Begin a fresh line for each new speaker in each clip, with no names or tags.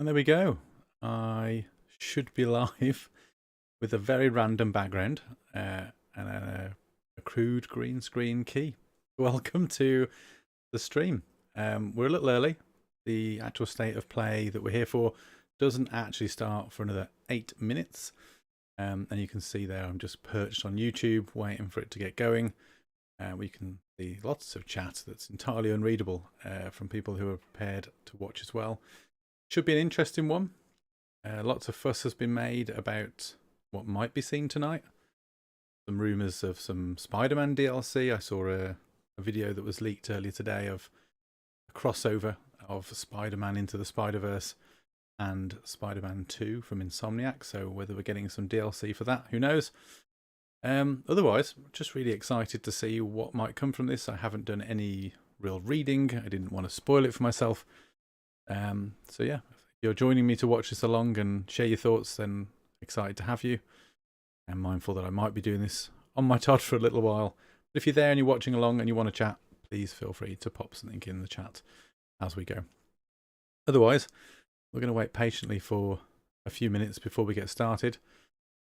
And there we go. I should be live with a very random background and a crude green screen key. Welcome to the stream. We're a little early. The actual state of play that we're here for doesn't actually start for another 8 minutes. And you can see there I'm just perched on YouTube waiting for it to get going. We can see lots of chat that's entirely unreadable from people who are prepared to watch as well. Should be an interesting one. Lots of fuss has been made about what might be seen tonight. Some rumours of some Spider-Man DLC. I saw a video that was leaked earlier today of a crossover of Spider-Man into the Spider-Verse and Spider-Man 2 from Insomniac. So whether we're getting some DLC for that, who knows? Otherwise, just really excited to see what might come from this. I haven't done any real reading. I didn't want to spoil it for myself. So yeah, if you're joining me to watch this along and share your thoughts, then excited to have you. I'm mindful that I might be doing this on my Todd for a little while. But if you're there and you're watching along and you want to chat, please feel free to pop something in the chat as we go. Otherwise, we're going to wait patiently for a few minutes before we get started.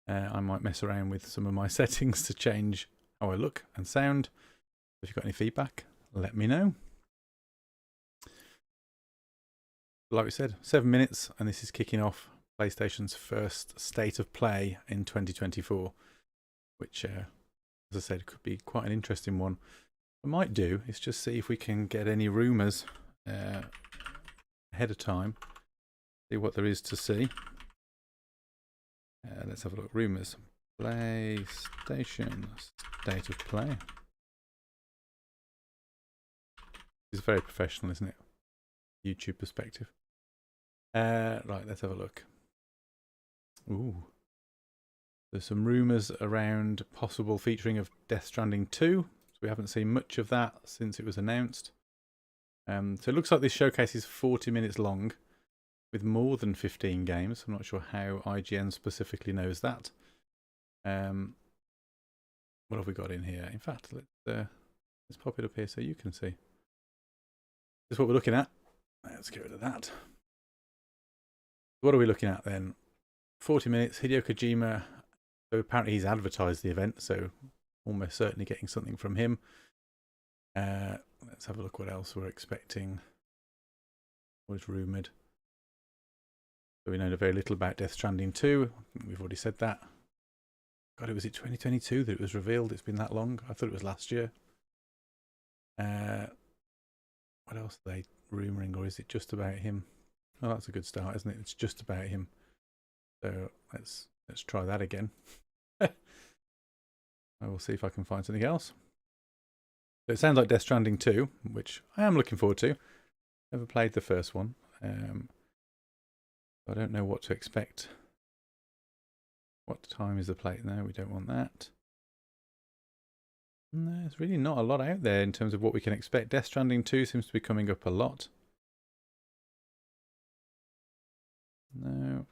I might mess around with some of my settings to change how I look and sound. If you've got any feedback, let me know. Like we said, 7 minutes, and this is kicking off PlayStation's first state of play in 2024, which, as I said, could be quite an interesting one. What I might do is just see if we can get any rumours ahead of time, see what there is to see. Let's have a look. Rumours. PlayStation state of play. It's very professional, isn't it? YouTube perspective. Right, let's have a look. Ooh. There's some rumours around possible featuring of Death Stranding 2. So we haven't seen much of that since it was announced. So it looks like this showcase is 40 minutes long with more than 15 games. I'm not sure how IGN specifically knows that. What have we got in here? In fact, let's pop it up here so you can see. This is what we're looking at. Let's get rid of that. What are we looking at then? 40 minutes, Hideo Kojima. So apparently he's advertised the event, so almost certainly getting something from him. Let's have a look what else we're expecting. What is rumoured? So we know very little about Death Stranding 2. We've already said that. God, was it 2022 that it was revealed? It's been that long. I thought it was last year. What else are they rumouring, or is it just about him? Oh, that's a good start, isn't it? It's just about him. So let's try that again. I will see if I can find something else. So it sounds like Death Stranding 2, which I am looking forward to. Never played the first one. I don't know what to expect. What time is the plate? No, we don't want that. No, there's really not a lot out there in terms of what we can expect. Death Stranding 2 seems to be coming up a lot. No.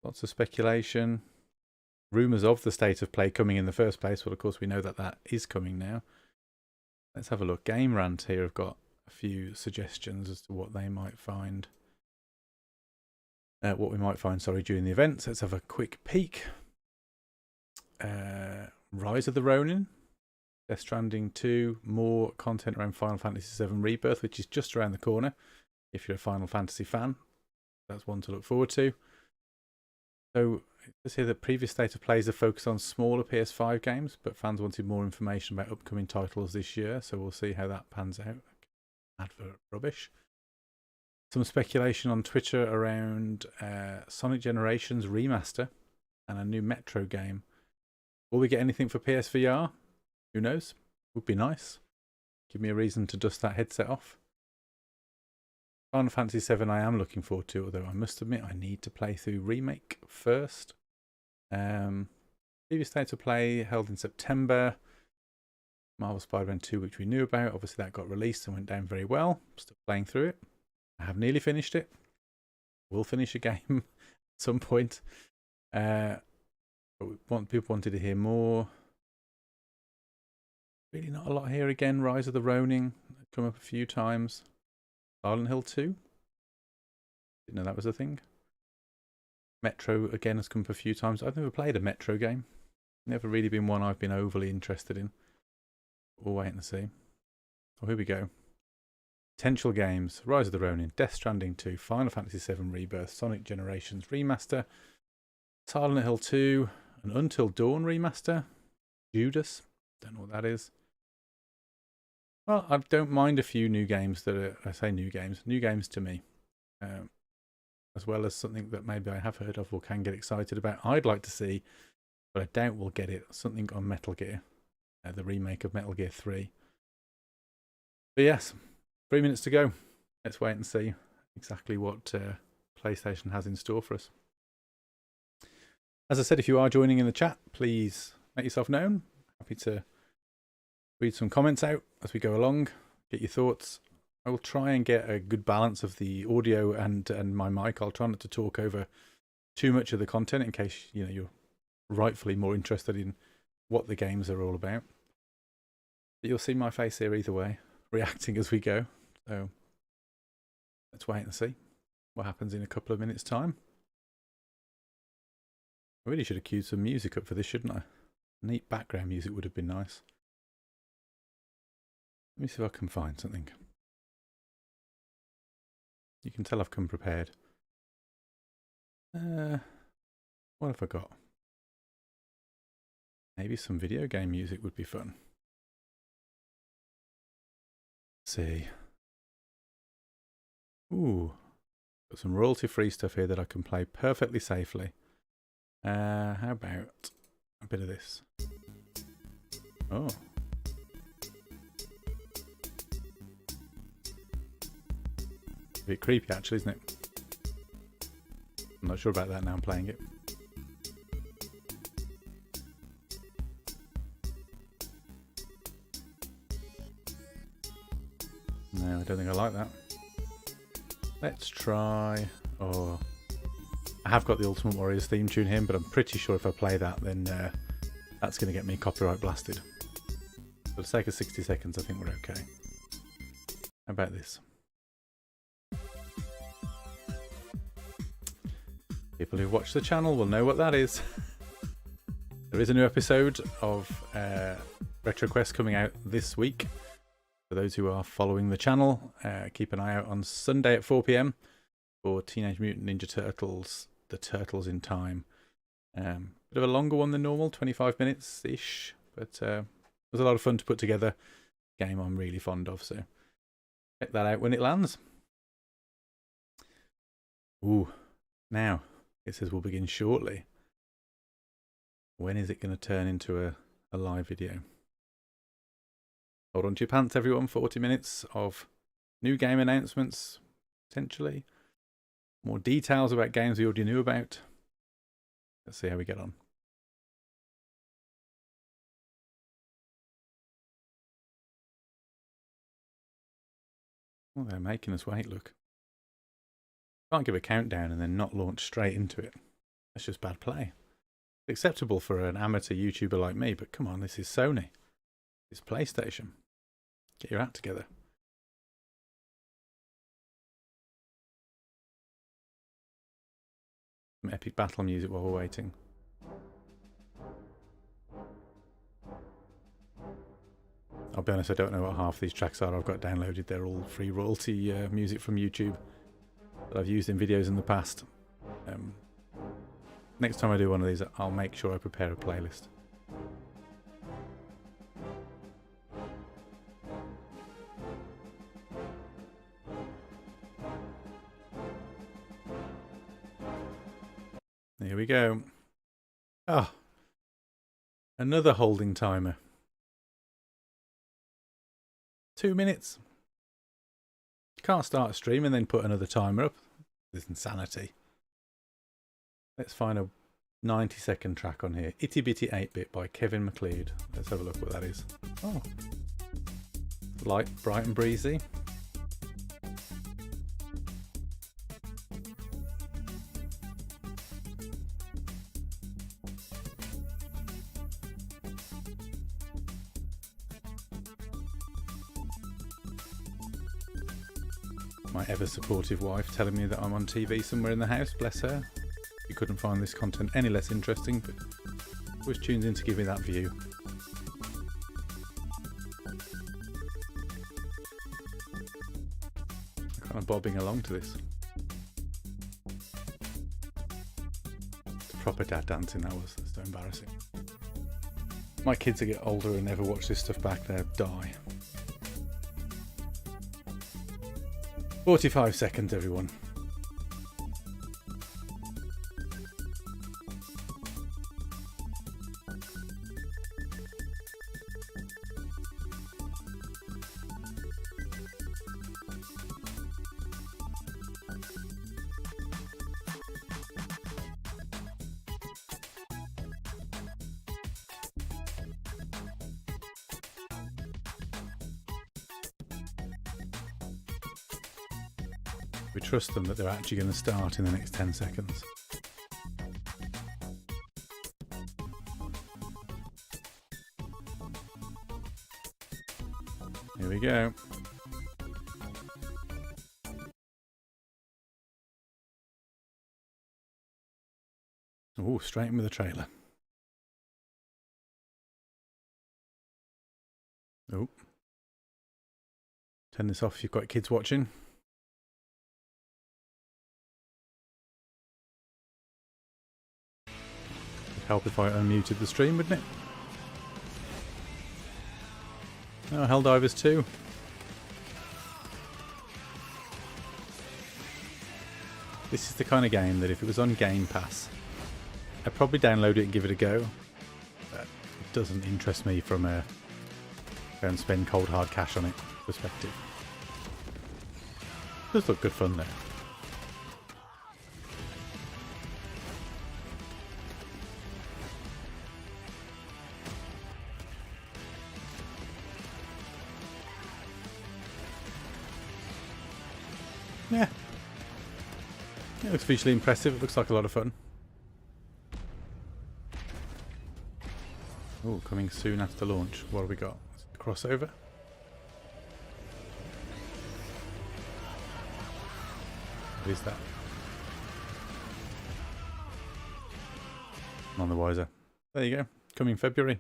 Lots of speculation. Rumours of the state of play coming in the first place. Well, of course, we know that that is coming now. Let's have a look. Game Rant here have got a few suggestions as to what they might find. What we might find, during the event. Let's have a quick peek. Rise of the Ronin. Death Stranding 2. More content around Final Fantasy VII Rebirth, which is just around the corner. If you're a Final Fantasy fan, that's one to look forward to. So it says here that previous state of plays are focused on smaller PS5 games, but fans wanted more information about upcoming titles this year, so we'll see how that pans out. Advert rubbish. Some speculation on Twitter around Sonic Generations remaster and a new Metro game. Will we get anything for PSVR? Who knows? Would be nice. Give me a reason to dust that headset off. Final Fantasy VII I am looking forward to, although I must admit I need to play through Remake first. Previous state of play held in September. Marvel Spider-Man 2, which we knew about. Obviously that got released and went down very well. Still playing through it. I have nearly finished it. Will finish a game at some point. But people wanted to hear more. Really not a lot here again. Rise of the Ronin come up a few times. Silent Hill 2. Didn't know that was a thing. Metro, again, has come up a few times. I've never played a Metro game. Never really been one I've been overly interested in. We'll wait and see. Oh, here we go. Potential games. Rise of the Ronin, Death Stranding 2, Final Fantasy VII Rebirth, Sonic Generations Remaster, Silent Hill 2, an Until Dawn Remaster, Judas, don't know what that is. Well, I don't mind a few new games that are, I say new games to me. As well as something that maybe I have heard of or can get excited about. I'd like to see, but I doubt we'll get it, something on Metal Gear, the remake of Metal Gear 3. But yes, 3 minutes to go. Let's wait and see exactly what PlayStation has in store for us. As I said, if you are joining in the chat, please make yourself known. Happy to read some comments out as we go along, get your thoughts. I will try and get a good balance of the audio and my mic. I'll try not to talk over too much of the content in case you're rightfully more interested in what the games are all about. But you'll see my face here either way, reacting as we go. So let's wait and see what happens in a couple of minutes' time. I really should have queued some music up for this, shouldn't I? Neat background music would have been nice. Let me see if I can find something. You can tell I've come prepared. What have I got? Maybe some video game music would be fun. Let's see. Ooh. Got some royalty-free stuff here that I can play perfectly safely. How about a bit of this? Oh. A bit creepy actually, isn't it? I'm not sure about that now I'm playing it. No, I don't think I like that. Let's try... Oh, I have got the Ultimate Warriors theme tune here, but I'm pretty sure if I play that, then that's going to get me copyright blasted. For the sake of 60 seconds, I think we're okay. How about this? People who watch the channel will know what that is. There is a new episode of RetroQuest coming out this week. For those who are following the channel, keep an eye out on Sunday at 4 PM for Teenage Mutant Ninja Turtles, The Turtles in Time. Bit of a longer one than normal, 25 minutes-ish, but it was a lot of fun to put together. Game I'm really fond of, so check that out when it lands. Ooh, now it says we'll begin shortly. When is it going to turn into a live video? Hold on to your pants, everyone. 40 minutes of new game announcements, potentially. More details about games we already knew about. Let's see how we get on. Oh, they're making us wait, look. Can't give a countdown and then not launch straight into it. That's just bad play. It's acceptable for an amateur YouTuber like me, but come on, this is Sony. It's PlayStation. Get your act together. Some epic battle music while we're waiting. I'll be honest, I don't know what half these tracks are I've got downloaded. They're all free royalty music from YouTube that I've used in videos in the past. Next time I do one of these, I'll make sure I prepare a playlist. Here we go. Oh, another holding timer. 2 minutes. You can't start a stream and then put another timer up. This is insanity. Let's find a 90-second track on here. Itty Bitty 8-Bit by Kevin MacLeod. Let's have a look what that is. Oh, light, bright and breezy. My ever supportive wife telling me that I'm on TV somewhere in the house, bless her. She couldn't find this content any less interesting, but always tunes in to give me that view. Kind of bobbing along to this. It's proper dad dancing that was. That's so embarrassing. My kids that get older and never watch this stuff back, they'll die. 45 seconds, everyone. We trust them that they're actually going to start in the next 10 seconds. Here we go. Oh, straight in with the trailer. Oh. Turn this off if you've got kids watching. Help if I unmuted the stream, wouldn't it? Oh, Helldivers 2. This is the kind of game that if it was on Game Pass, I'd probably download it and give it a go. But it doesn't interest me from a go and spend cold hard cash on it perspective. It does look good fun though. Yeah. It looks visually impressive. It looks like a lot of fun. Oh, coming soon after launch. What have we got? Crossover? What is that? None the wiser. There you go. Coming February.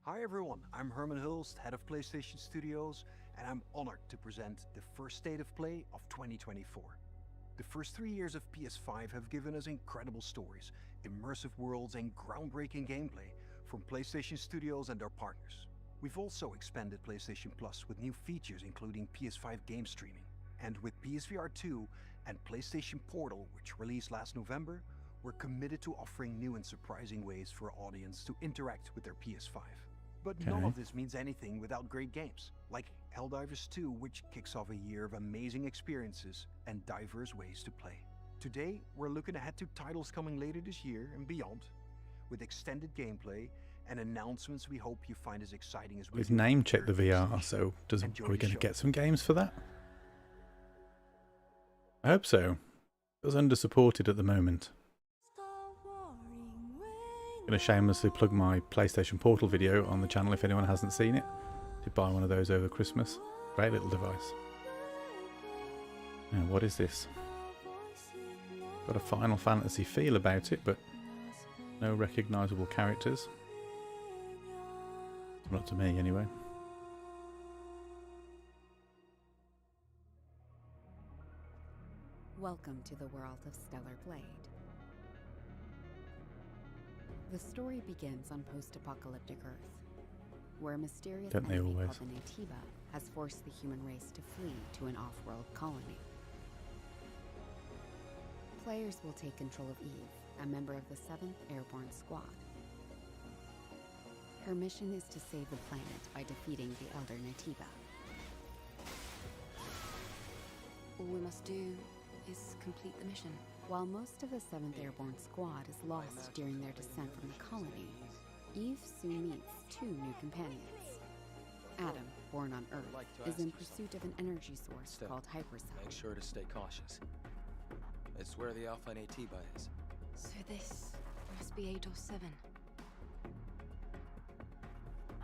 Hi everyone, I'm Herman Hulst, head of PlayStation Studios, and I'm honored to present the first State of Play of 2024. The first 3 years of PS5 have given us incredible stories, immersive worlds and groundbreaking gameplay from PlayStation Studios and our partners. We've also expanded PlayStation Plus with new features including PS5 game streaming. And with psvr 2 and PlayStation Portal, which released last November, we're committed to offering new and surprising ways for our audience to interact with their PS5. But none of this means anything without great games, like Helldivers 2, which kicks off a year of amazing experiences and diverse ways to play. Today, we're looking ahead to titles coming later this year and beyond, with extended gameplay and announcements we hope you find as exciting as we do.
We've name checked the VR, so are we going to get some games for that? I hope so. It was under-supported at the moment. I'm going to shamelessly plug my PlayStation Portal video on the channel if anyone hasn't seen it. Did buy one of those over Christmas. Great little device. Now, what is this? Got a Final Fantasy feel about it, but no recognisable characters. Not to me, anyway.
Welcome to the world of Stellar Blade. The story begins on post-apocalyptic Earth, where a mysterious enemy called the Natiba has forced the human race to flee to an off-world colony. Players will take control of Eve, a member of the 7th Airborne Squad. Her mission is to save the planet by defeating the Elder Natiba.
All we must do is complete the mission.
While most of the 7th Airborne Squad is lost during their descent from the colony, Eve soon meets 2 new companions. Adam, born on Earth, is in pursuit of an energy source called Hypercell.
Make sure to stay cautious. It's where the Alpha Natiba is.
So this must be Eidos 7.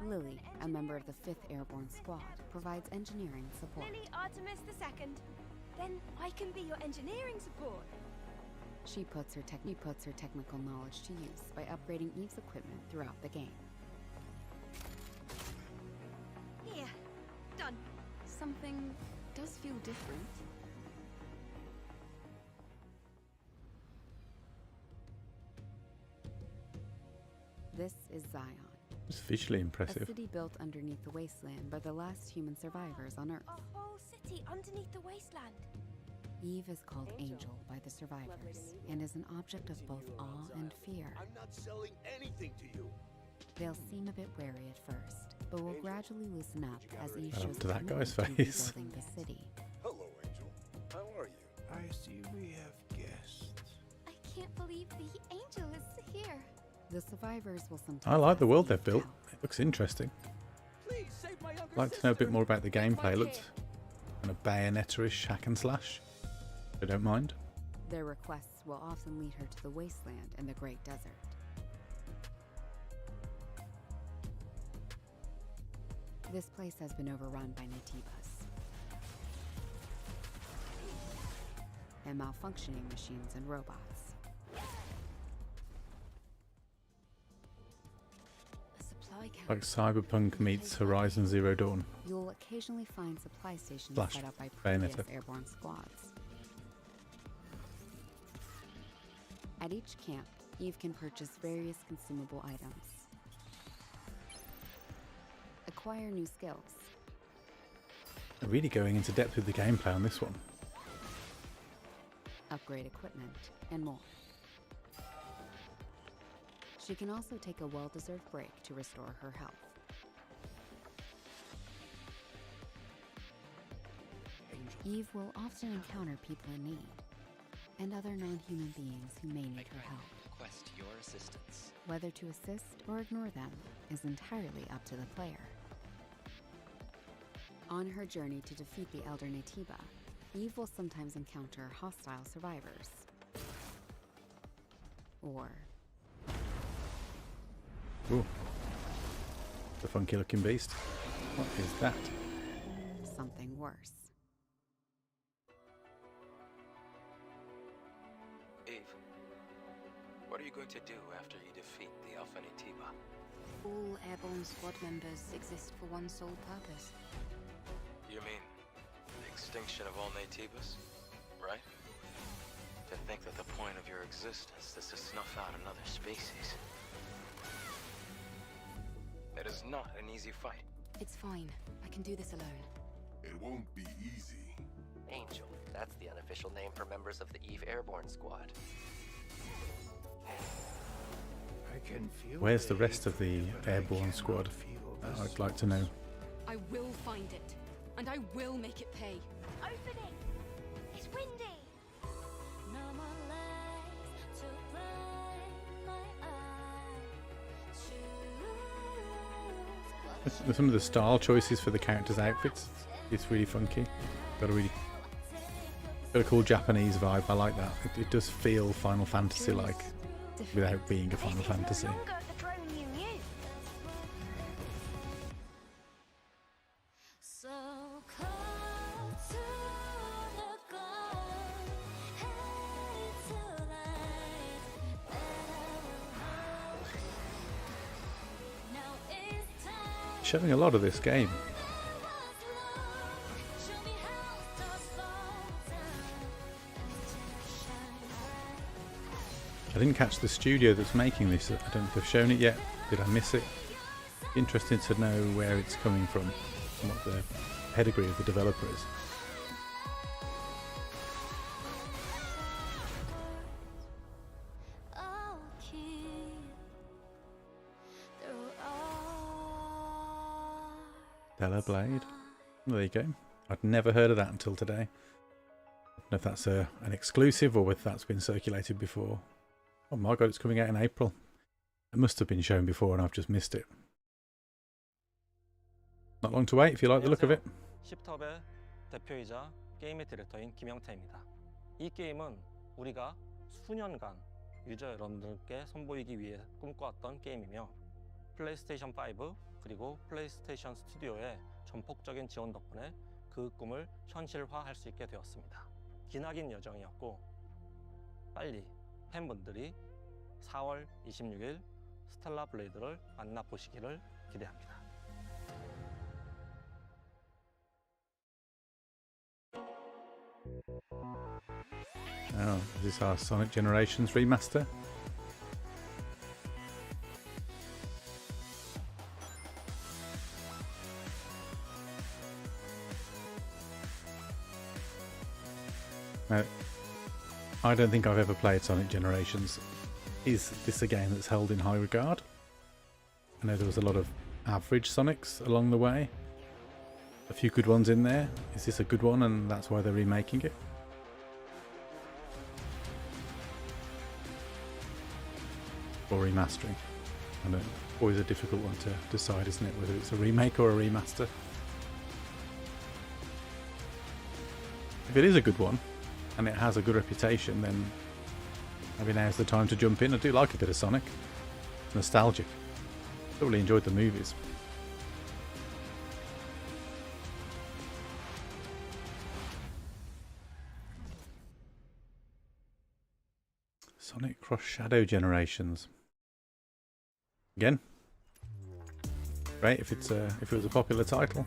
Lily, a member of the 5th Airborne Squad, provides engineering support.
Lily Artemis II. Then I can be your engineering support.
She puts her technical knowledge to use by upgrading Eve's equipment throughout the game.
Here, done.
Something does feel different. This is Zion,
It's visually
a
impressive.
city built underneath the wasteland by the last human survivors on Earth.
A whole city underneath the wasteland.
Eve is called Angel by the survivors and is an object of both awe and fear.
I'm not selling anything to you.
They'll seem a bit wary at first, but will gradually loosen up as Eve
Up
shows
to
a
that guy's
commitment to
face.
rebuilding the city.
Hello, Angel. How are you?
I see we have guests.
I can't believe the angel is here.
The survivors will sometimes.
I like the
ask
world
Eve
they've built.
out.
It looks interesting.
Please save my younger
I'd like to know a bit more about the gameplay. It looked kind of Bayonetta-ish hack and slash. I don't mind.
Their requests will often lead her to the wasteland and the Great Desert. This place has been overrun by Natibas and malfunctioning machines and robots.
A supply camp.
Like Cyberpunk meets Horizon Zero Dawn.
You'll occasionally find supply stations
Flash,
set up by previous
Bayonetta.
airborne squads. At each camp, Eve can purchase various consumable items, acquire new skills,
They're really going into depth with the gameplay on this one.
upgrade equipment, and more. She can also take a well-deserved break to restore her health. Eve will often encounter people in need and other non-human beings who may need her help.
Request your assistance.
Whether to assist or ignore them is entirely up to the player. On her journey to defeat the Elder Natiba, Eve will sometimes encounter hostile survivors. Or
Ooh. The funky looking beast. What is that?
something worse.
Eve, what are you going to do after you defeat the Alpha Natiba?
All airborne squad members exist for one sole purpose.
You mean the extinction of all Natibas, right? To think that the point of your existence is to snuff out another species. It is not an easy fight.
It's fine. I can do this alone.
It won't be easy.
Angel. That's the unofficial name for members of the Eve Airborne Squad.
I can feel
Where's the rest of the airborne squad? I'd like to know.
I will find it, and I will make it pay.
Open it! It's windy!
Some of the style choices for the characters' outfits, it's really funky. Got a cool Japanese vibe. I like that. It does feel Final Fantasy like, without being a Final Fantasy.
No longer the drone you knew.
Showing a lot of this game. I didn't catch the studio that's making this. I don't know if they've shown it yet. Did I miss it? Interested to know where it's coming from and what the pedigree of the developer is. Stellar Blade. Well, there you go. I'd never heard of that until today. I don't know if that's an exclusive or whether that's been circulated before. Oh my god, it's coming out in April. It must have been shown before and I've just missed it. Not long to wait if you like the look of it.
십top의 대표이자 게임의 디렉터인 김영태입니다. 이 게임은 우리가 수년간 유저 여러분들께 선보이기 위해 꿈꿔왔던 게임이며 플레이스테이션 5 그리고 플레이스테이션 스튜디오의 전폭적인 지원 덕분에 그 꿈을 현실화할 수 있게 되었습니다. 기나긴 여정이었고 빨리 팬분들이 4월 26일 스텔라 블레이드를 만나보시기를 기대합니다.
Oh, is this our Sonic Generations remaster? I don't think I've ever played Sonic Generations. Is this a game that's held in high regard? I know there was a lot of average Sonics along the way. A few good ones in there. Is this a good one and that's why they're remaking it? Or remastering? I know, always a difficult one to decide, isn't it, whether it's a remake or a remaster. If it is a good one, and it has a good reputation, then maybe now's the time to jump in. I do like a bit of Sonic. It's nostalgic. Thoroughly enjoyed the movies. Sonic Cross Shadow Generations. Again, great if it was a popular title.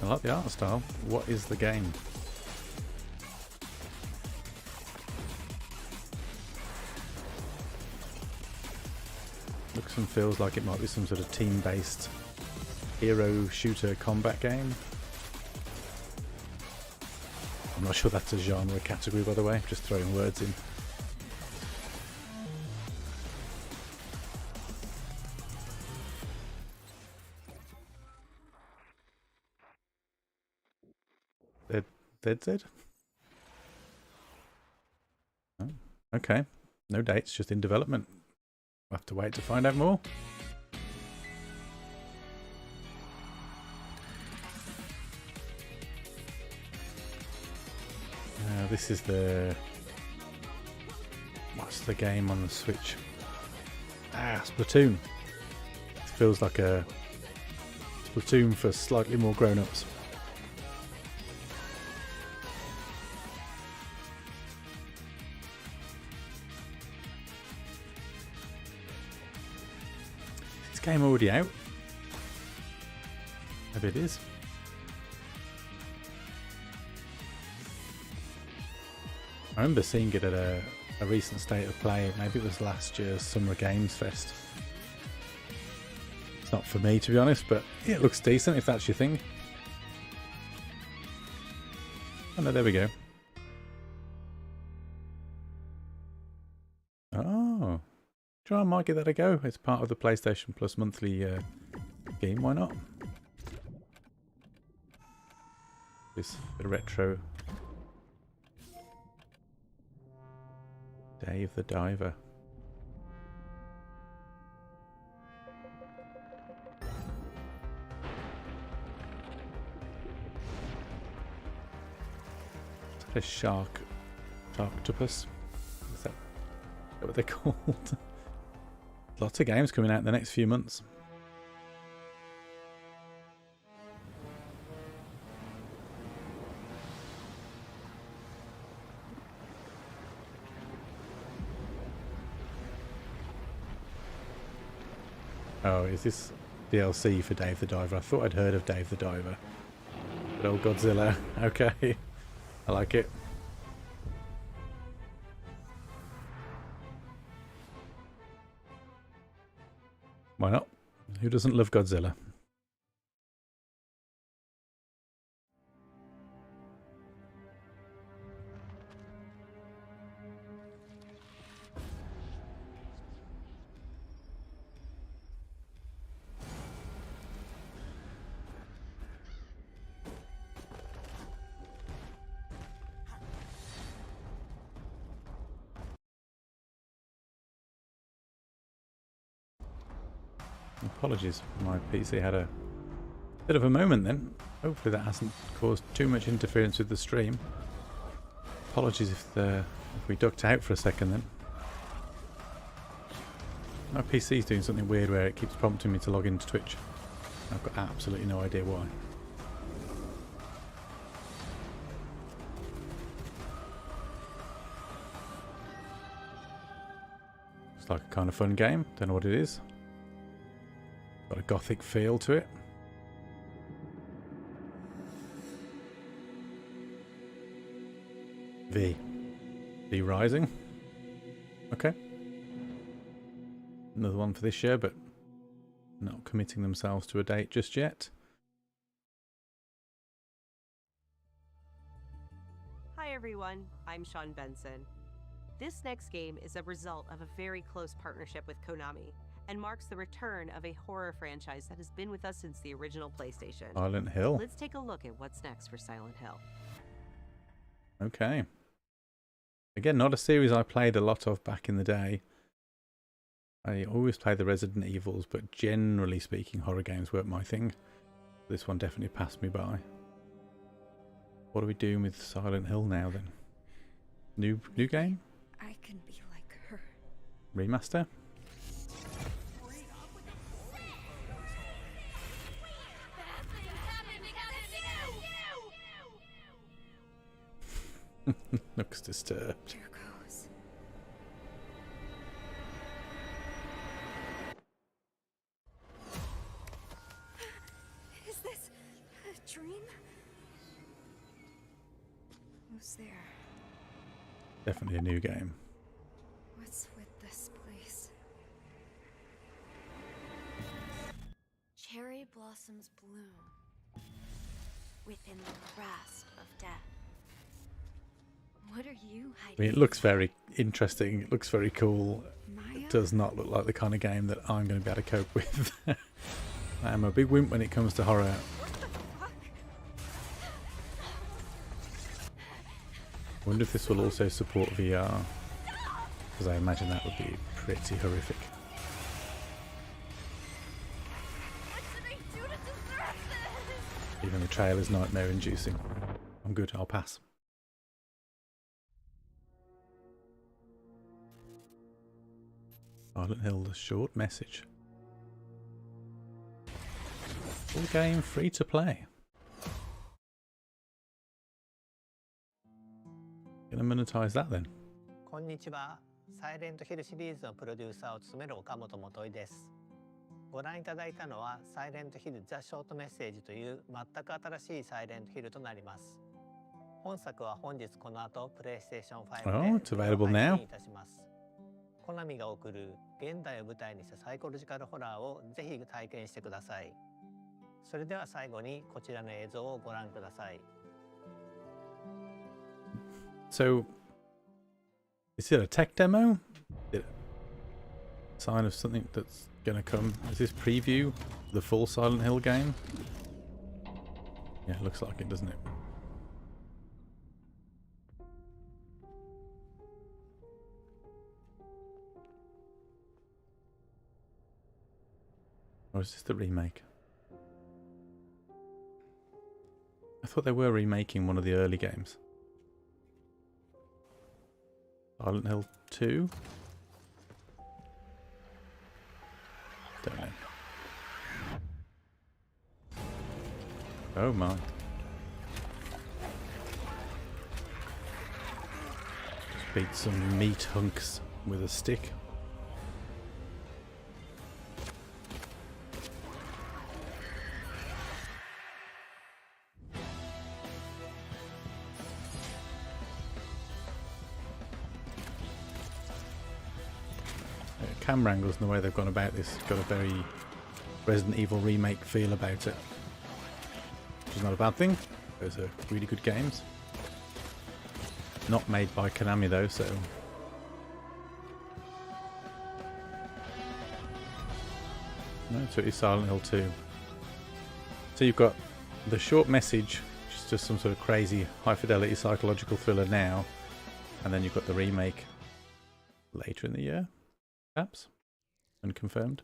I like the art style. What is the game? Looks and feels like it might be some sort of team-based hero shooter combat game. I'm not sure that's a genre category, by the way, just throwing words in. Dead? Oh, okay. No dates, just in development. We'll have to wait to find out more. This is the... What's the game on the Switch? Splatoon. It feels like a Splatoon for slightly more grown-ups. Game already out? Maybe it is. I remember seeing it at a recent State of Play. Maybe it was last year's Summer Games Fest. It's not for me, to be honest, but yeah, it looks decent if that's your thing. Oh no, there we go. Oh. Sure, I might give that a go. It's part of the PlayStation Plus monthly game. Why not? This retro. Dave the Diver. Is that a shark? Sharktopus? Is that what they're called? Lots of games coming out in the next few months. Oh, is this DLC for Dave the Diver? I thought I'd heard of Dave the Diver. But old Godzilla. Okay. I like it. Why not? Who doesn't love Godzilla? Apologies, my PC had a Bit of a moment then. Hopefully that hasn't caused too much interference with the stream. Apologies if we ducked out for a second then. My PC's doing something weird where it keeps prompting me to log into Twitch. I've got absolutely no idea why. It's like a kind of fun game. Don't know what it is. Got a gothic feel to it. V Rising. Okay. Another one for this year, but not committing themselves to a date just yet.
Hi everyone, I'm Sean Benson. This next game is a result of a very close partnership with Konami and marks the return of a horror franchise that has been with us since the original PlayStation.
Silent Hill.
Let's take a look at what's next for Silent Hill.
Okay. Again, not a series I played a lot of back in the day. I always play the Resident Evils, but generally speaking, horror games weren't my thing. This one definitely passed me by. What are we doing with Silent Hill now then? New game?
I can be like her.
Remaster? Looks disturbed.
Here goes. Is this a dream? Who's there?
Definitely a new game.
What's with this place? Cherry blossoms bloom within the grasp of death. What are you hiding?
I mean, it looks very interesting. It looks very cool.
Maya?
It does not look like the kind of game that I'm going to be able to cope with. I am a big wimp when it comes to horror.
What the fuck?
I wonder if this will also support VR, because I imagine that would be pretty horrific.
What did I do to deserve this?
Even the trailer's nightmare inducing. I'm good, I'll pass. Silent Hill, the short message. Full game, free to play. Gonna monetize that then.
こんにちは。サイレントヒルシリーズのプロデューサーを務める岡本元井です。ご覧いただいたのはサイレントヒルザ・ショートメッセージという全く新しいサイレントヒルとなります。本作は本日この後プレイステーション5
it's
で
available
配
now.
信いたします。コナミが送る現代を舞台にしたサイコロジカルホラーをぜひ体験してください。それでは最後にこちらの映像をご覧ください。
So, is it a tech demo? Is it a sign of something that's gonna come? Is this preview the full Silent Hill game? Yeah, it looks like it, doesn't it? Or is this the remake? I thought they were remaking one of the early games. Silent Hill 2? Don't know. Oh my. Just beat some meat hunks with a stick. Camera angles and the way they've gone about this got a very Resident Evil remake feel about it, which is not a bad thing. Those are really good games. Not made by Konami though, so no, so it is Silent Hill 2. So you've got the short message, which is just some sort of crazy high fidelity psychological thriller now, and then you've got the remake later in the year. Perhaps? Unconfirmed.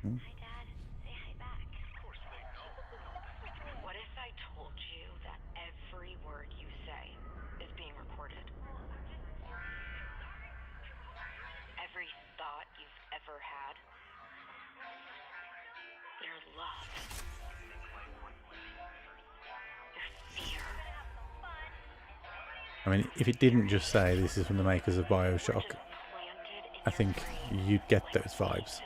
Hi, Dad. Say hi back. Of course they know. What if I told you that every word you say is being recorded? Every thought you've ever had. Your love. Your fear.
I mean, if it didn't just say this is from the makers of BioShock, I think you'd get those vibes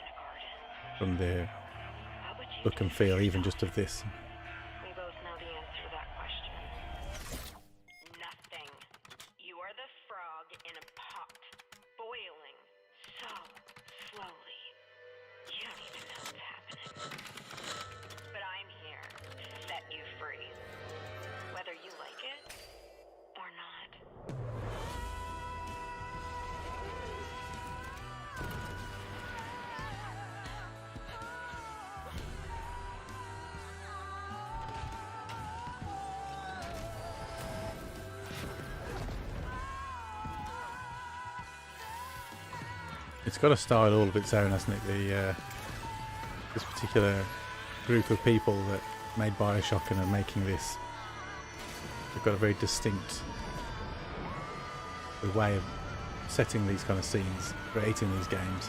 from the look and feel, even just of this.
We both know the answer to that question. Nothing. You are the frog in a pot, boiling so slowly. You don't even know what's happening. But I'm here to set you free. Whether you like it or not.
It's got a style all of its own, hasn't it? This particular group of people that made BioShock and are making this, they've got a very distinct way of setting these kind of scenes, creating these games.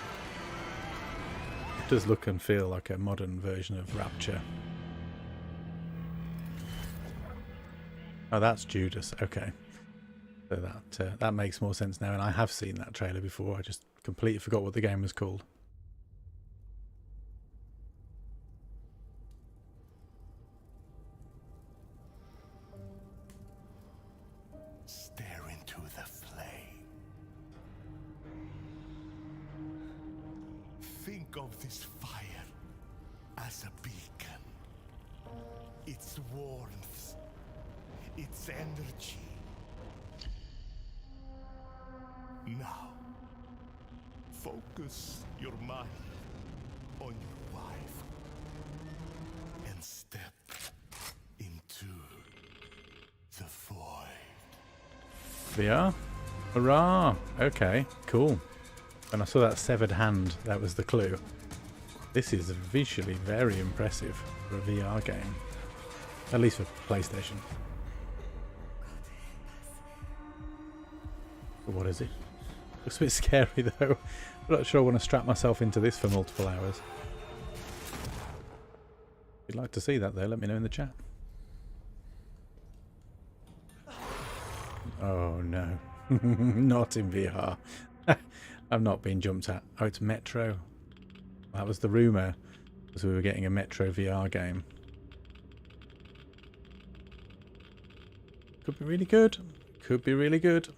It does look and feel like a modern version of Rapture. Oh, that's Judas. Okay, so that makes more sense now, and I have seen that trailer before. I just completely forgot what the game was called.
Stare into the flame. Think of this fire as a beacon. Its warmth, its energy. Now, focus your mind on your wife and step into the void.
VR? Hurrah! Okay, cool. When I saw that severed hand, that was the clue. This is visually very impressive for a VR game. At least for PlayStation. What is it? Looks a bit scary though. I'm not sure I want to strap myself into this for multiple hours. If you'd like to see that though, let me know in the chat. Oh no. Not in VR. I've not been jumped at. Oh, it's Metro. That was the rumour, because we were getting a Metro VR game. Could be really good. Could be really good.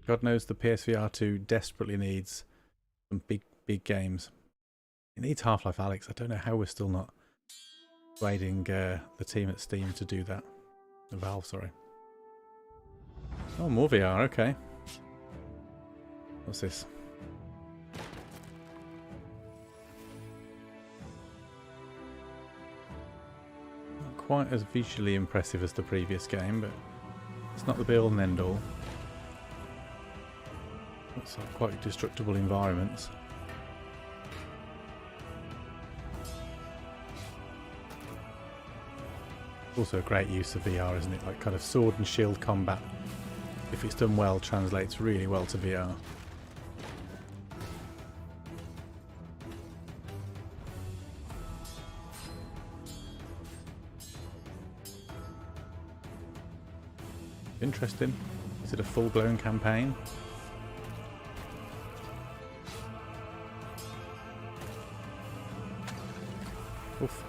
God knows the PSVR 2 desperately needs some big games. It needs Half-Life Alyx. I don't know how we're still not persuading the team at Steam to do that. Valve, sorry. Oh, more VR, okay. What's this? Not quite as visually impressive as the previous game, but it's not the be all and end all. Looks like quite destructible environments. Also a great use of VR, isn't it? Like kind of sword and shield combat, if it's done well, translates really well to VR. Interesting. Is it a full-blown campaign? Oof.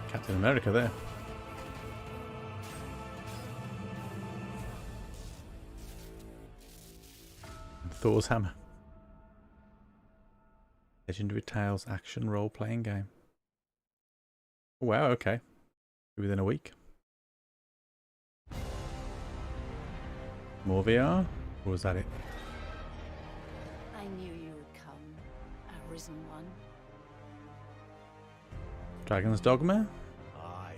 Captain America there. And Thor's hammer. Legendary Tales action role-playing game. Wow, okay. Within a week. More VR? Or was that it?
I knew you would come, a risen one.
Dragon's Dogma?
Aye,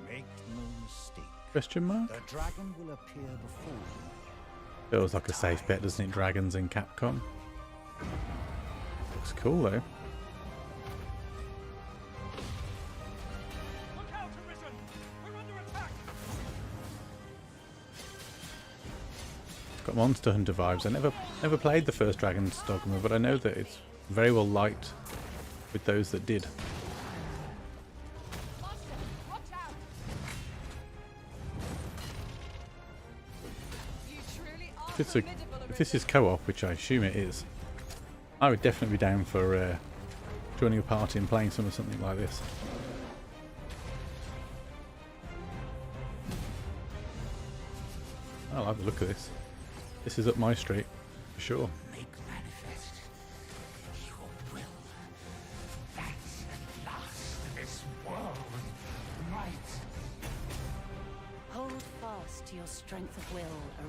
make no mistake.
Question mark?
The dragon will appear before you.
Feels like a safe bet, doesn't it? Dragons in Capcom. Looks cool though. Got Monster Hunter vibes. I never played the first Dragon's Dogma, but I know that it's very well liked with those that did. If this is co-op, which I assume it is, I would definitely be down for joining a party and playing something like this. I like the look of this. This is up my street, for sure.
Make manifest your will. That's at last this world might.
Hold fast to your strength of will,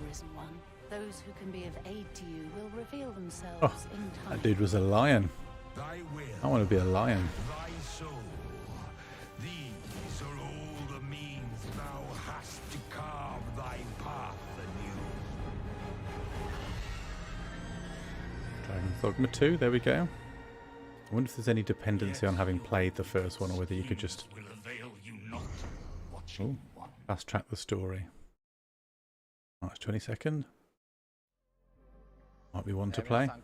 Arisen One. Those who can be of aid to you will reveal themselves in time.
That dude was a lion.
Thy will,
I want to be a lion.
thy soul. These are all the means thou hast to carve thy path anew.
Dragon's Dogma 2, there we go. I wonder if there's any dependency on having played the first one, or whether you could just fast track the story. Oh, it's 22nd. Might be one to play. Oh,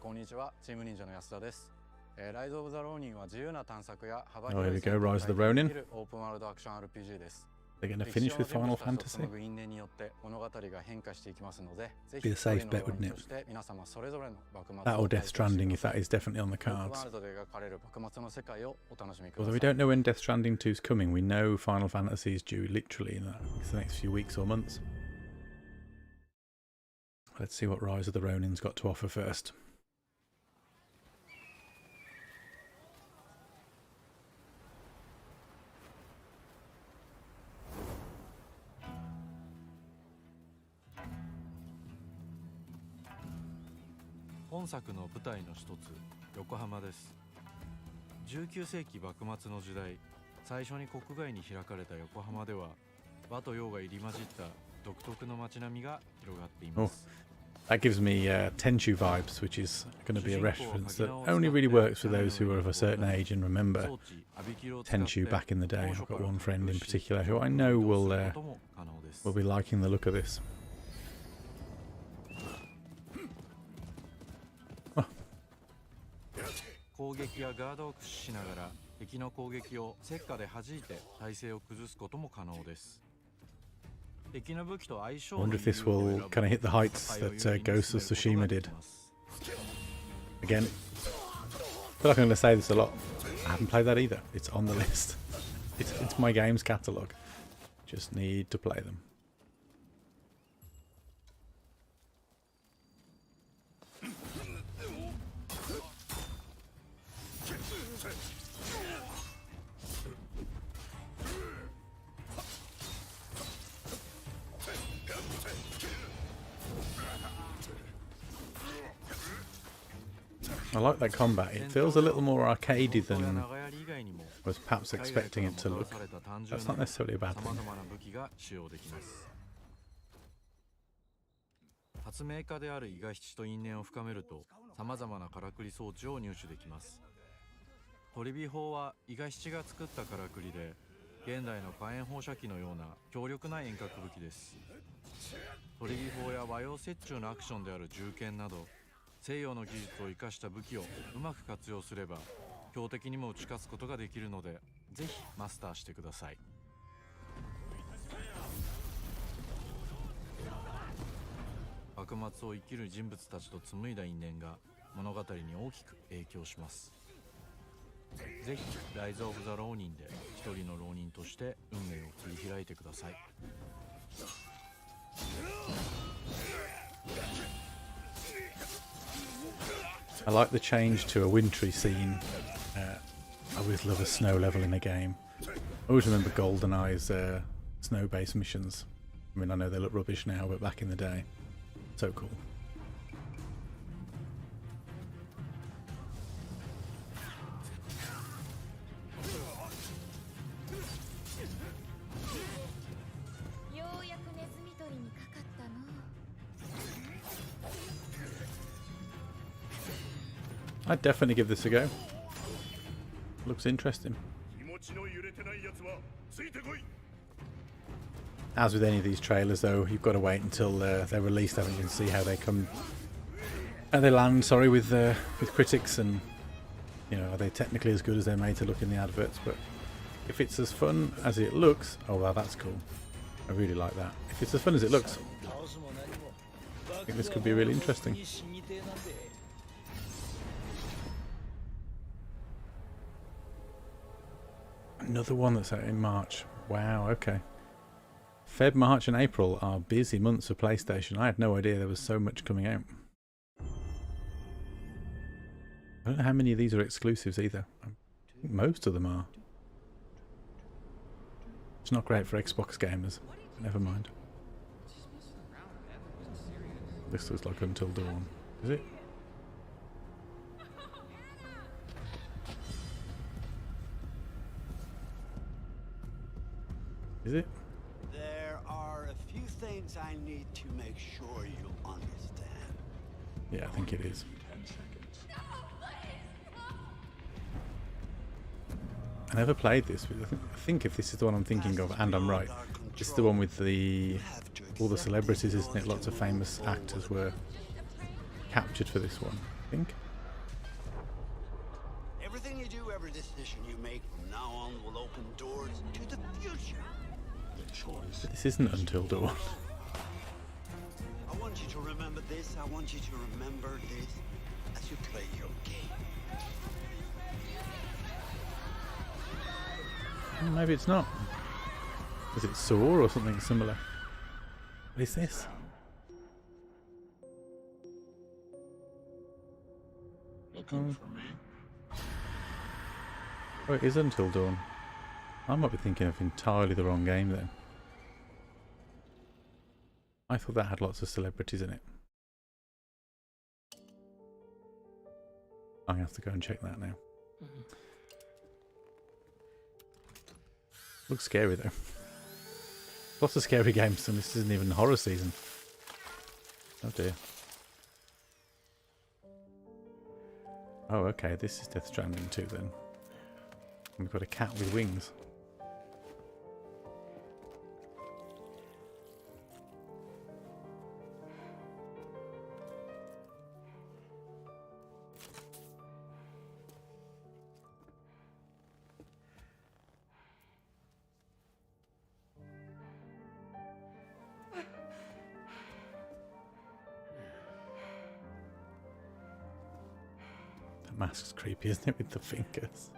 here we go, Rise of the Ronin. They're going to finish with Final Fantasy. Be a safe bet, wouldn't it? That or Death Stranding, if that is definitely on the cards. Although we don't know when Death Stranding 2 is coming, we know Final Fantasy is due literally in the next few weeks or months. Let's see what Rise of the Ronin's got to offer first.
本作の舞台の一つ、横浜です。19世紀幕末の時代、最初に国外に開かれた横浜では、和と洋が入り混じった独特の街並みが広がっています。
That gives me Tenchu vibes, which is going to be a reference that only really works for those who are of a certain age and remember Tenchu back in the day. I've got one friend in particular who I know will be liking the look of this. Oh.
攻撃やガードを駆使しながら敵の攻撃を石火で弾いて体勢を崩すことも可能です。I
wonder if this will kind of hit the heights that Ghost of Tsushima did. Again, I feel like I'm going to say this a lot. I haven't played that either. It's on the list. It's my games catalogue. Just need to play them. I like that combat. It feels a little more arcadey than I was perhaps expecting it to look. That's not necessarily a bad thing.
発明家である伊賀七と因縁を深めると様々なからくり装置を入手できます。トリビ砲は伊賀七が作ったからくりで現代の火炎放射器のような強力な遠隔武器です。トリビ砲や和洋折衷のアクションである銃剣など西洋の技術を生かした武器をうまく活用すれば強敵にも打ち勝つことができるのでぜひマスターしてください。幕末を生きる人物たちと紡いだ因縁が物語に大きく影響します。ぜひライズ・オブ・ザ・浪人で一人の浪人として運命を切り開いてください。
I like the change to a wintry scene. I always love a snow level in a game. I always remember GoldenEye's snow-based missions. I mean, I know they look rubbish now, but back in the day, so cool. I'd definitely give this a go. Looks interesting. As with any of these trailers, though, you've got to wait until they're released, haven't you, and see how they come, how they land. Sorry, with critics, and you know, are they technically as good as they're made to look in the adverts? But if it's as fun as it looks, oh wow, that's cool. I really like that. If it's as fun as it looks, I think this could be really interesting. Another one that's out in March. Wow, okay. Feb, March and April are busy months for PlayStation. I had no idea there was so much coming out. I don't know how many of these are exclusives either. I think most of them are. It's not great for Xbox gamers. Never mind. This looks like Until Dawn. Is it? Is it?
There are a few things I need to make sure you understand.
Yeah, I think it is. I never played this, but I think if this is the one I'm thinking of, and I'm right, this is the one with all the celebrities, isn't it? Lots of famous actors were captured for this one, I think.
Everything you do, every decision you make from now on will open doors to the future.
But this isn't Until Dawn.
I want you to remember this. I want you to remember this as you play your game.
Maybe it's not. Is it Saw or something similar? What is this?
Looking for me?
Oh, it is Until Dawn. I might be thinking of entirely the wrong game then. I thought that had lots of celebrities in it. I'm going to have to go and check that now. Looks scary though. Lots of scary games, and this isn't even horror season. Oh dear. Oh, okay, this is Death Stranding 2 then. We've got a cat with wings. The mask's creepy, isn't it, with the fingers?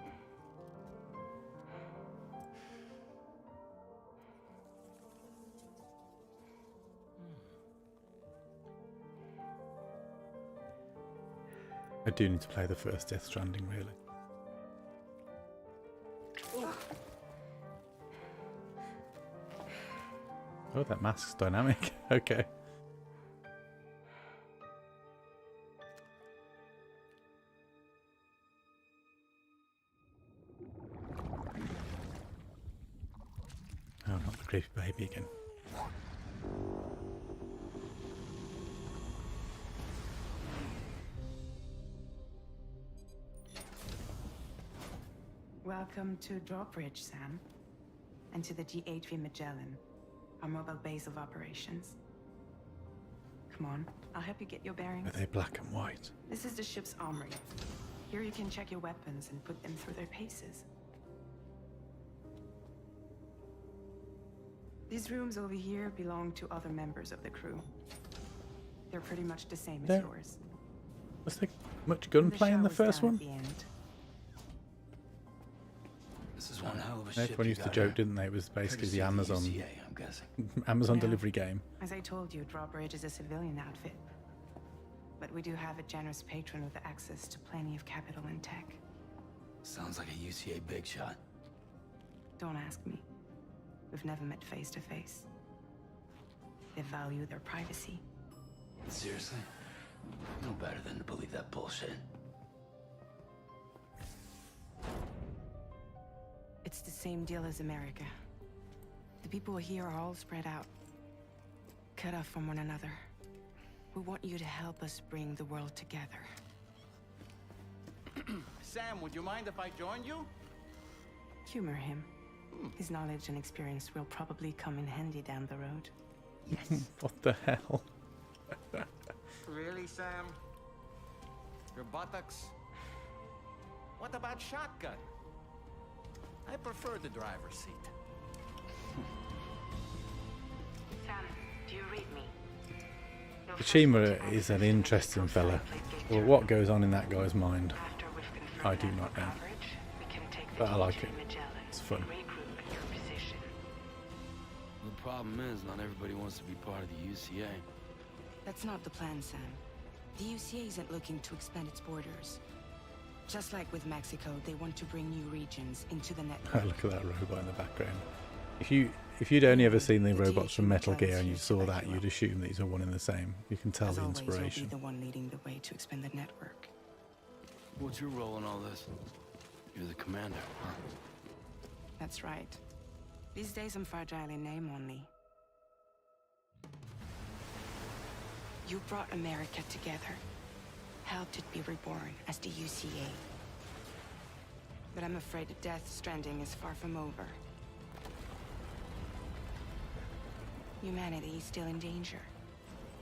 I do need to play the first Death Stranding, really. Oh, that mask's dynamic. Okay. Oh, not the creepy baby again.
Welcome to Drawbridge, Sam, and to the GHV Magellan, our mobile base of operations. Come on, I'll help you get your bearings.
Are they black and white?
This is the ship's armory. Here you can check your weapons and put them through their paces. These rooms over here belong to other members of the crew. They're pretty much the same as yours.
Was there much gunplay in the first one?
This is one hell of a ship.
Everyone used to joke, didn't they? It was basically the Amazon,
I'm guessing.
Amazon delivery game.
As I told you, Drawbridge is a civilian outfit. But we do have a generous patron with access to plenty of capital and tech.
Sounds like a UCA big shot.
Don't ask me. We've never met face to face. They value their privacy.
Seriously? No better than to believe that bullshit.
It's the same deal as America. The people here are all spread out, cut off from one another. We want you to help us bring the world together.
Sam, would you mind if I joined you?
Humor him. His knowledge and experience will probably come in handy down the road.
Yes.
What the hell?
Really, Sam? Your buttocks? What about shotgun? I prefer the driver's seat.
Sam, do you read me?
Kojima is an interesting fella. Well, what goes on in that guy's mind, I do not know. But I like it. It's fun.
The problem is, not everybody wants to be part of the UCA.
That's not the plan, Sam. The UCA isn't looking to expand its borders. Just like with Mexico, they want to bring new regions into the network.
Look at that robot in the background. If you'd only ever seen the robots from Metal Gear and you saw that, you'd assume these are one and the same. You can tell
As
the
always, you'll
inspiration.
be the one leading the way to expand the network.
What's your role in all this? You're the commander, huh?
That's right. These days I'm fragile in name only. You brought America together, helped it be reborn as the UCA. But I'm afraid Death Stranding is far from over. Humanity is still in danger,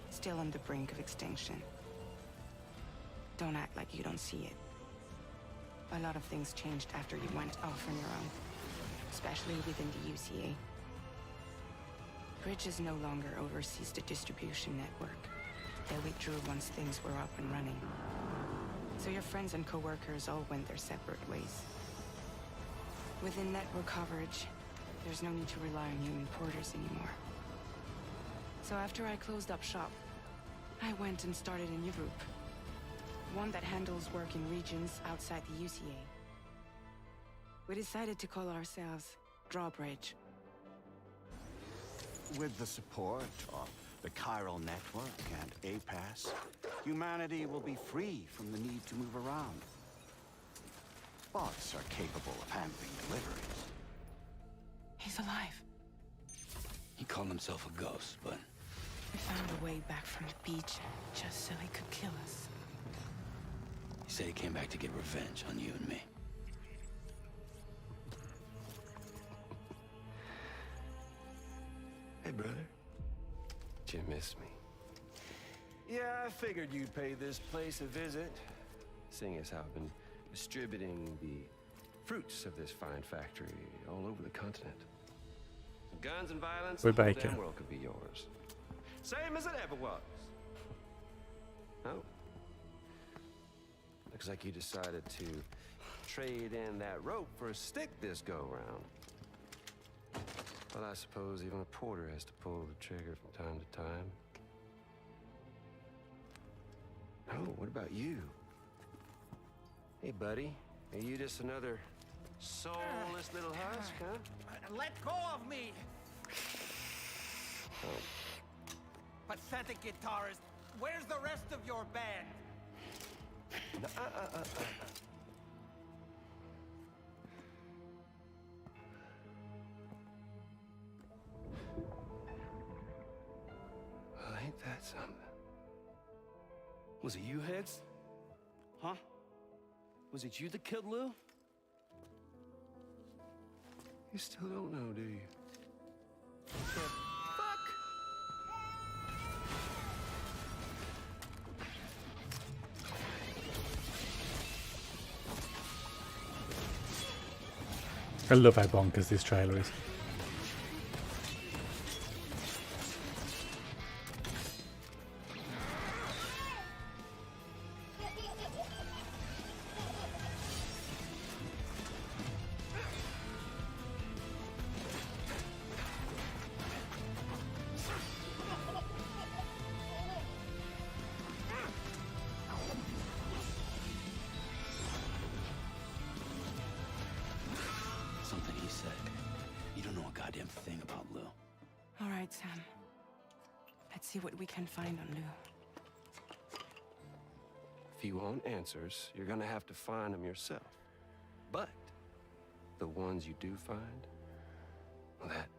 still on the brink of extinction. Don't act like you don't see it. A lot of things changed after you went off on your own, especially within the UCA. Bridges no longer oversees the distribution network. They withdrew once things were up and running. So your friends and co-workers all went their separate ways. Within network coverage, there's no need to rely on human porters anymore. So after I closed up shop, I went and started a new group. One that handles work in regions outside the UCA. We decided to call ourselves Drawbridge.
With the support of the Chiral Network and APAS, humanity will be free from the need to move around. Bots are capable of handling deliveries.
He's alive.
He called himself a ghost, but...
We found a way back from the beach just so he could kill us.
He said he came back to get revenge on you and me.
Hey, brother. Did you miss me? Yeah, I figured you'd pay this place a visit, seeing as how I've been distributing the fruits of this fine factory all over the continent. Guns and violence,
We're
the whole
baking.
damn world could be yours. Same as it ever was. Oh. Looks like you decided to trade in that rope for a stick this go-round. Well, I suppose even a porter has to pull the trigger from time to time. Oh, what about you? Hey, buddy. Are you just another soulless little husk, huh?
Let go of me!
Oh.
Pathetic guitarist. Where's the rest of your band?
Well, ain't that something? Was it you, Heads? Huh? Was it you that killed Lou? You still don't know, do you?
I love how bonkers this trailer is.
Something he said. You don't know a goddamn thing about Lou.
All right, Sam. Let's see what we can find on Lou.
If you want answers, you're gonna have to find them yourself. But the ones you do find, well, that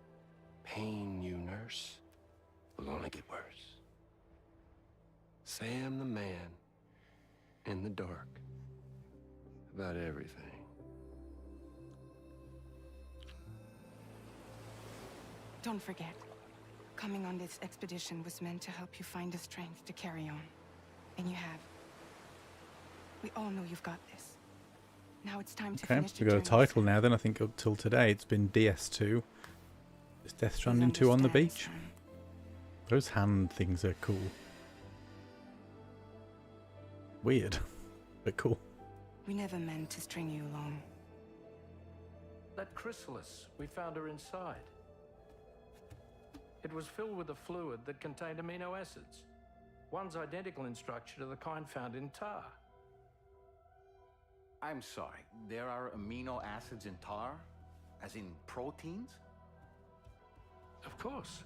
pain you nurse will only get worse. Sam the man in the dark
about everything.
Don't forget, coming on this expedition was meant to help you find the strength to carry on. And you have. We all know you've got this. Now it's time to
Okay,
finish
so
the
we got a
journey.
title now then. I think up till today it's been DS2. It's Death Stranding 2 on the beach. Those hand things are cool. Weird, but cool.
We never meant to string you along.
That chrysalis, we found her inside. It was filled with a fluid that contained amino acids. One's identical in structure to the kind found in tar.
I'm sorry, there are amino acids in tar? As in proteins?
Of course.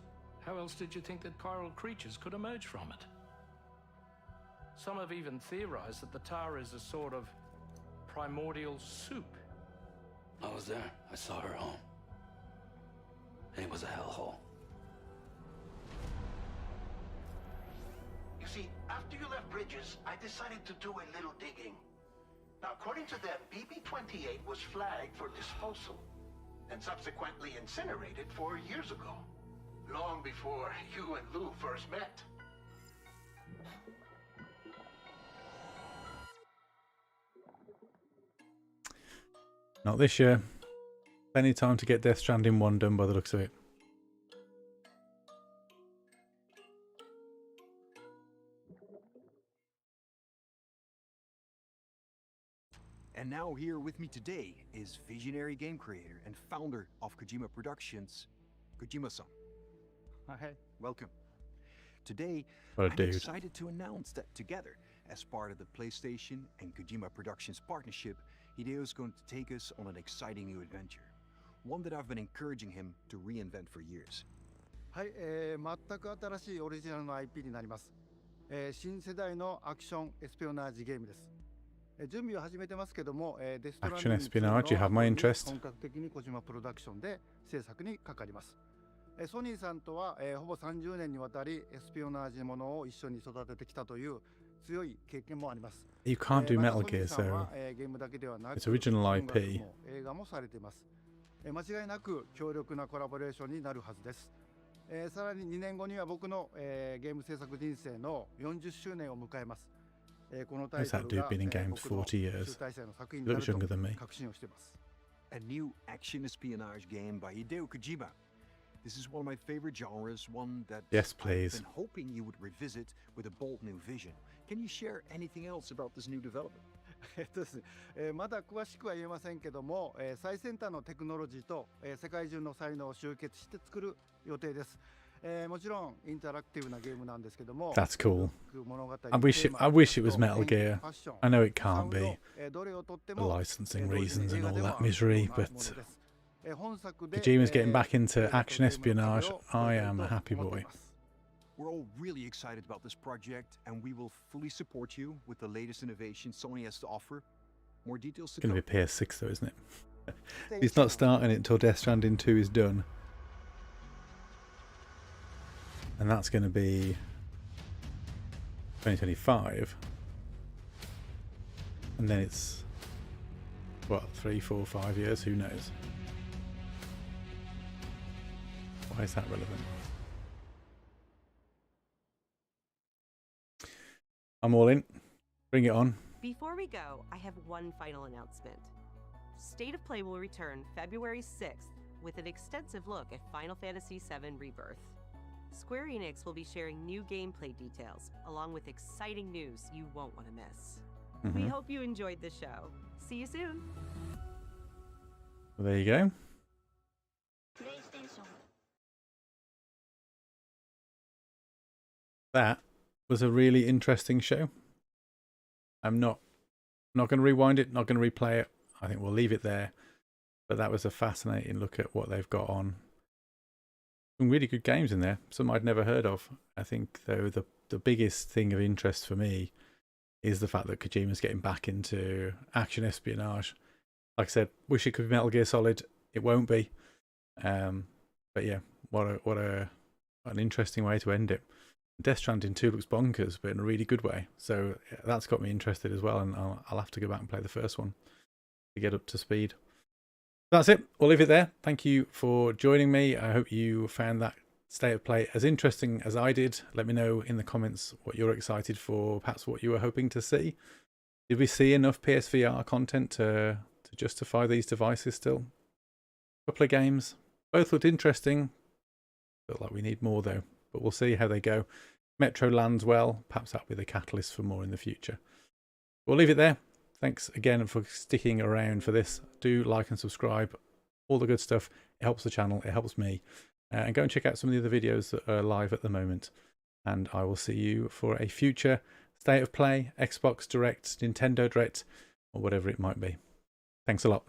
How else did you think that chiral creatures could emerge from it? Some have even theorized that the tar is a sort of primordial soup.
I was there. I saw her home. And it was a hellhole.
You see, after you left Bridges, I decided to do a little digging. Now, according to them, BB-28 was flagged for disposal and subsequently incinerated 4 years ago, long before you and Lou first met.
Not this year. Plenty of time to get Death Stranding 1 done by the looks of it.
And now here with me today is visionary game creator and founder of Kojima Productions, Kojima-san. Hi, welcome. Today,
What a
I'm
dude.
excited to announce that together, as part of the PlayStation and Kojima Productions partnership, Hideo is going to take us on an exciting new adventure. One that I've been encouraging him to reinvent for years.
はい、全く新しいオリジナルの IP になります。新世代のアクションエスピオナージゲームです。準備を始めてますけども、デストランディング
Action espionage, you have my interest.
本格的に小島プロダクションで制作にかかります。ソニーさんとは、ほぼ30年にわたりエスピオナージものを一緒に育ててきたという強い経験もあります。
You can't do Metal Gear, so
ゲームだけではなく
it's original
音楽
IP.
も映画もされています。間違いなく強力なコラボレーションになるはずです。さらに2年後には僕の、ゲーム制作人生の40周年を迎えます。このタイ
Who's
ト
that
ル
dude
が
been in
僕
games
の
40 years?
集大成の作品
He
になる
looks younger than
と
me.
確信をしています。
A new action espionage game by Hideo Kojima. This is one of my favorite genres, one that
Yes,
I've
please.
been hoping you would revisit with a bold new vision. Can you share anything else about this new development?
ですね、まだ詳しくは言えませんけども、最先端のテクノロジーと、世界中の才能を集結して作る予定です。もちろんインタラクティブなゲームなんですけども、
That's cool.
物語
I wish it was Metal Gear.
ファッション
I know it can't be
どれをとって
for
も
licensing reasons and all that misery, but
本作で
Kojima's getting back into action espionage. I am a happy boy.
We're all really excited about this project, and we will fully support you with the latest innovation Sony has to offer. More details to
It's going to
come.
be PS6 though, isn't it? He's not starting it until Death Stranding 2 is done. And that's going to be 2025. And then it's, what, 3, 4, 5 years? Who knows? Why is that relevant? I'm all in. Bring it on.
Before we go, I have one final announcement. State of Play will return February 6th with an extensive look at Final Fantasy VII Rebirth. Square Enix will be sharing new gameplay details, along with exciting news you won't want to miss. We
Mhm.
hope you enjoyed the show. See you soon!
Well, there you go. That was a really interesting show. I'm not going to rewind it, not going to replay it. I think we'll leave it there. But that was a fascinating look at what they've got on. Some really good games in there, some I'd never heard of. I think, though, the biggest thing of interest for me is the fact that Kojima's getting back into action espionage. Like I said, wish it could be Metal Gear Solid. It won't be. But yeah, what an interesting way to end it. Death Stranding 2 looks bonkers, but in a really good way. So yeah, that's got me interested as well, and I'll have to go back and play the first one. to get up to speed. That's it. We'll leave it there. Thank you for joining me. I hope you found that state of play as interesting as I did. Let me know in the comments what you're excited for, perhaps what you were hoping to see. Did we see enough PSVR content to justify these devices still? A couple of games. Both looked interesting. Feel like we need more though, but we'll see how they go. Metro lands well. Perhaps that'll be the catalyst for more in the future. We'll leave it there. Thanks again for sticking around for this. Do like and subscribe. All the good stuff. It helps the channel. It helps me. And go and check out some of the other videos that are live at the moment. And I will see you for a future State of Play, Xbox Direct, Nintendo Direct, or whatever it might be. Thanks a lot.